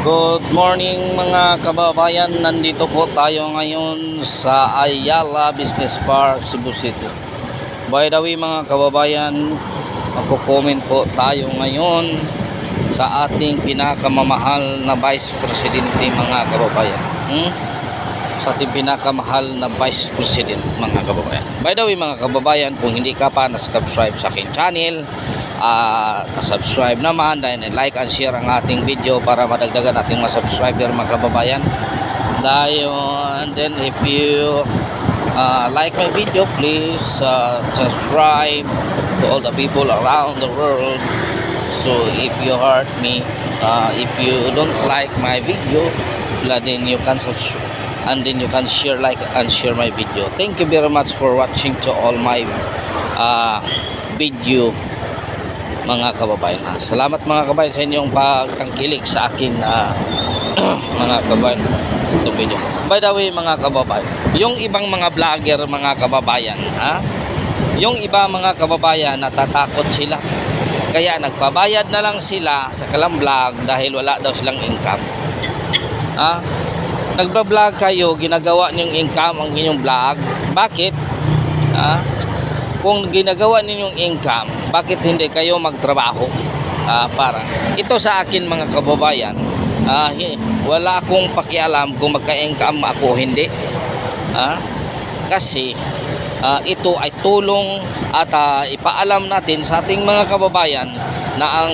Good morning mga kababayan, nandito po tayo ngayon sa Ayala Business Park, Cebu City. By the way mga kababayan, magko-comment po tayo ngayon sa ating pinakamamahal na Vice Presidente mga kababayan. Sa ating pinakamahal na Vice President mga kababayan. By the way mga kababayan, kung hindi ka pa na-subscribe sa aking channel, subscribe naman, dahil like and share ang ating video para madagdagan ating mga subscriber mga kababayan. And then if you like my video, please subscribe to all the people around the world. So if you hurt me, if you don't like my video, then you can subscribe and then you can share, like and share my video. Thank you very much for watching to all my video mga kababayan. Salamat mga kababayan sa inyong pagtangkilik sa akin mga kababayan itong video. By the way mga kababayan, yung ibang mga vlogger mga kababayan, yung iba mga kababayan natatakot sila, kaya nagpabayad na lang sila sa kalang vlog dahil wala daw silang income. Nagba-vlog kayo, ginagawa niyong income ang inyong vlog. Bakit? Kung ginagawa ninyong income, bakit hindi kayo magtrabaho? Para ito sa akin mga kababayan, wala akong pakialam kung magka-income ako hindi. Kasi ito ay tulong at ipaalam natin sa ating mga kababayan na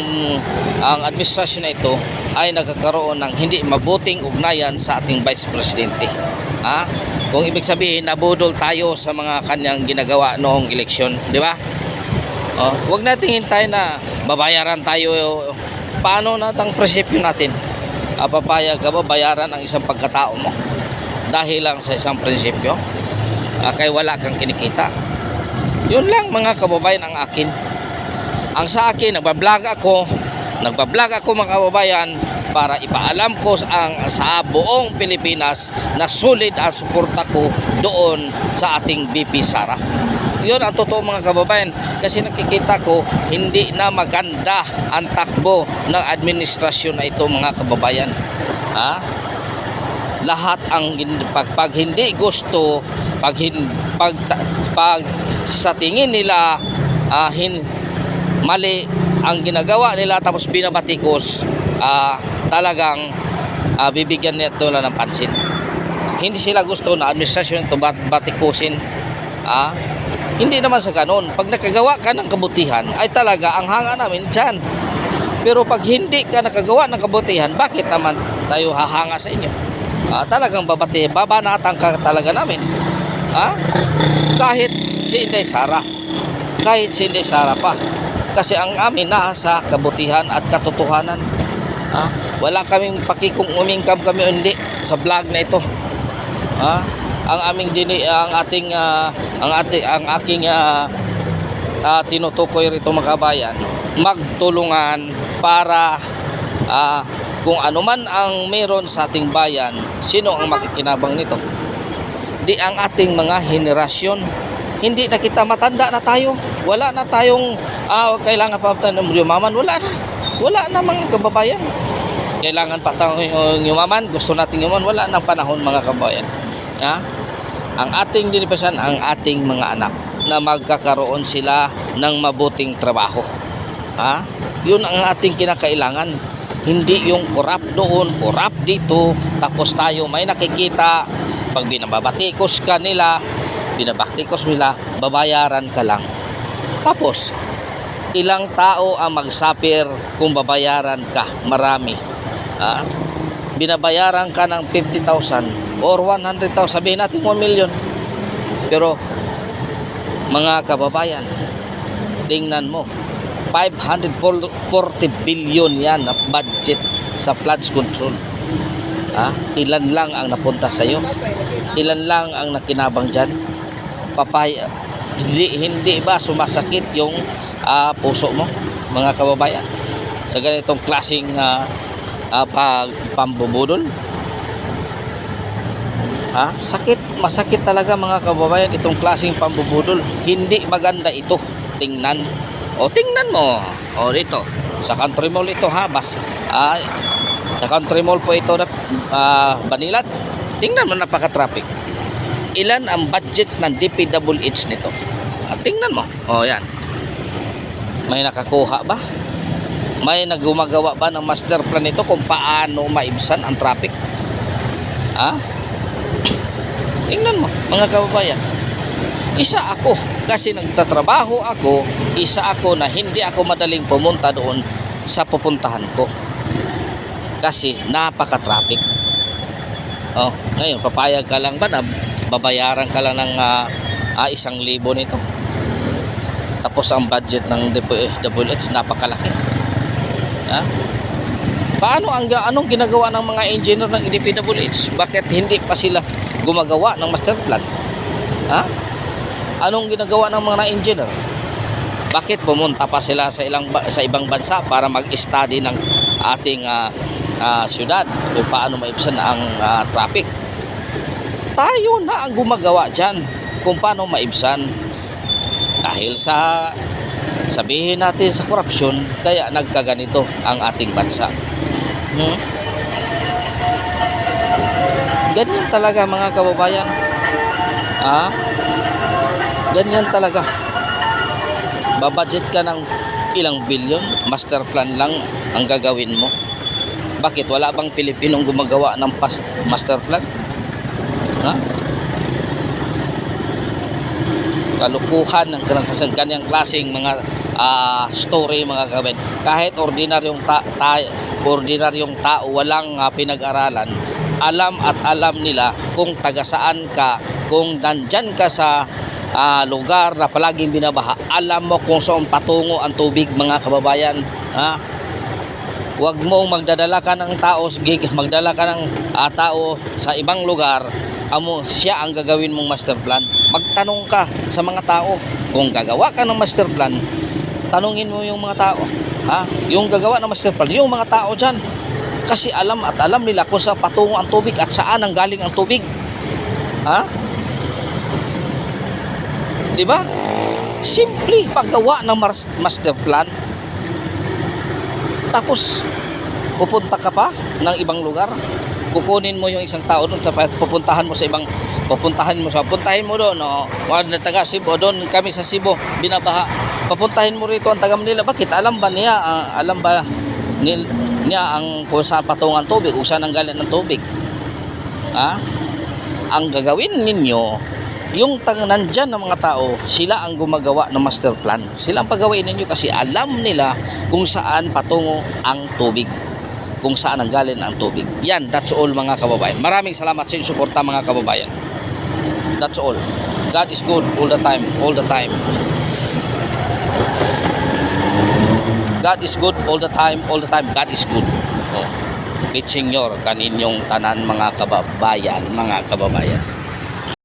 ang administrasyon na ito ay nagkakaroon ng hindi mabuting ugnayan sa ating Vice Presidente. Kung ibig sabihin nabudol tayo sa mga kanyang ginagawa noong eleksyon, di ba? Huwag natin hintayin na babayaran tayo. Paano natang prinsipyo natin? Papayag ka ba bayaran ang isang pagkatao mo dahil lang sa isang prinsipyo? Kaya wala kang kinikita. Yun lang mga kababayan ang akin. Ang sa akin, nagbablog ako mga kababayan para ipaalam ko sa buong Pilipinas na solid ang suporta ko doon sa ating VP Sara. Yun ang totoo mga kababayan, kasi nakikita ko hindi na maganda ang takbo ng administrasyon na ito mga kababayan. Lahat ang pag hindi gusto, pag sa tingin nila mali ang ginagawa nila tapos binabatikos, talagang bibigyan nito lang ng pansin. Hindi sila gusto na administrasyon ito batikusin. Hindi naman sa ganun. Pag nakagawa ka ng kabutihan ay talaga ang hanga namin dyan. Pero pag hindi ka nakagawa ng kabutihan, bakit naman tayo hahanga sa inyo? Talagang babanatan ka talaga namin. Kahit si Inday Sara, pa, kasi ang amin na sa kabutihan at katotohanan. Wala kaming pakikung umingkam kami hindi sa vlog na ito. Ang aking tinutukoy rito mga kabayan, magtulungan para kung ano man ang meron sa ating bayan, sino ang makikinabang nito? Di ang ating mga henerasyon. Hindi na kita, matanda na tayo. Wala na tayong kailangan pa tayo ng yumaman. Wala na mga kababayan. Kailangan pa tayong yumaman. Gusto nating yumaman. Wala nang panahon mga kababayan. Ang ating dinipasan, ang ating mga anak na magkakaroon sila ng mabuting trabaho. Yun ang ating kinakailangan. Hindi yung corrupt doon, corrupt dito, tapos tayo may nakikita. Pag binabatikos nila, babayaran ka lang. Tapos ilang tao ang magsapir kung babayaran ka? Marami. Binabayaran ka ng 50,000 or 100,000, sabihin natin 1 million. Pero mga kababayan, tingnan mo, 540 billion yan na budget sa flood control. Ilan lang ang napunta sa iyo? Ilan lang ang nakinabang dyan? Hindi ba sumasakit yung puso mo mga kababayan sa ganitong klaseng pambubudol? Masakit talaga mga kababayan itong klaseng pambubudol. Hindi maganda ito. Tingnan mo dito sa country mall ito, Sa Country Mall po ito na Banilat. Tingnan mo, napaka-traffic. Ilan ang budget ng DPWH nito? Tingnan mo. Oh, yan. May nakakuha ba? May nagumagawa ba ng master plan nito kung paano maibsan ang traffic? Tingnan mo, mga kababayan. Isa ako kasi nagtatrabaho ako, isa ako na hindi ako madaling pumunta doon sa pupuntahan ko. Kasi napaka-traffic. Oh, ngayon papayag ka lang ba na babayaran ka lang ng 1,000 nito? Tapos ang budget ng DPWH napakalaki. Paano anong ginagawa ng mga engineer ng DPWH? Bakit hindi pa sila gumagawa ng master plan? Anong ginagawa ng mga engineer? Bakit pumunta pa sila sa ibang bansa para mag-study ng ating syudad kung paano maibsan ang traffic? Tayo na ang gumagawa dyan kung paano maibsan. Dahil sa sabihin natin sa korupsyon, kaya nagkaganito ang ating bansa. Ganyan talaga mga kababayan. Ganyan talaga. Babudget ka ng ilang bilyon, master plan lang ang gagawin mo. Bakit? Wala bang Pilipinong gumagawa ng master plan? Kalukuhan ng kanyang klaseng mga story mga kababayan. Kahit ordinaryong tao, walang pinag-aralan, alam nila kung taga saan ka, kung nandyan ka sa lugar na palaging binabaha, alam mo kung saan patungo ang tubig mga kababayan. Huwag mong magdala ka ng tao sa ibang lugar, siya ang gagawin mong master plan. Magtanong ka sa mga tao. Kung gagawa ka ng master plan, tanungin mo yung mga tao. Yung gagawa ng master plan, yung mga tao dyan. Kasi alam nila kung saan patungo ang tubig at saan ang galing ang tubig. Diba? Simple paggawa ng master plan. Tapos pupunta ka pa ng ibang lugar, kukunin mo yung isang tao doon, pupuntahin mo doon, mga taga Cebu, doon kami sa Cebu binabaha, papuntahin mo rito ang taga Manila. Bakit? Alam ba niya ang kung saan patungan tubig, kung saan ang galing ng tubig? Ang gagawin ninyo, yung nandyan ng mga tao, sila ang gumagawa ng master plan. Sila ang paggawain ninyo kasi alam nila kung saan patungo ang tubig, kung saan ang galing ang tubig. Yan, that's all mga kababayan. Maraming salamat sa inyong suporta mga kababayan. That's all. God is good all the time, all the time. God is good all the time, all the time. God is good. Reaching your kaninyong tanan mga kababayan, mga kababayan.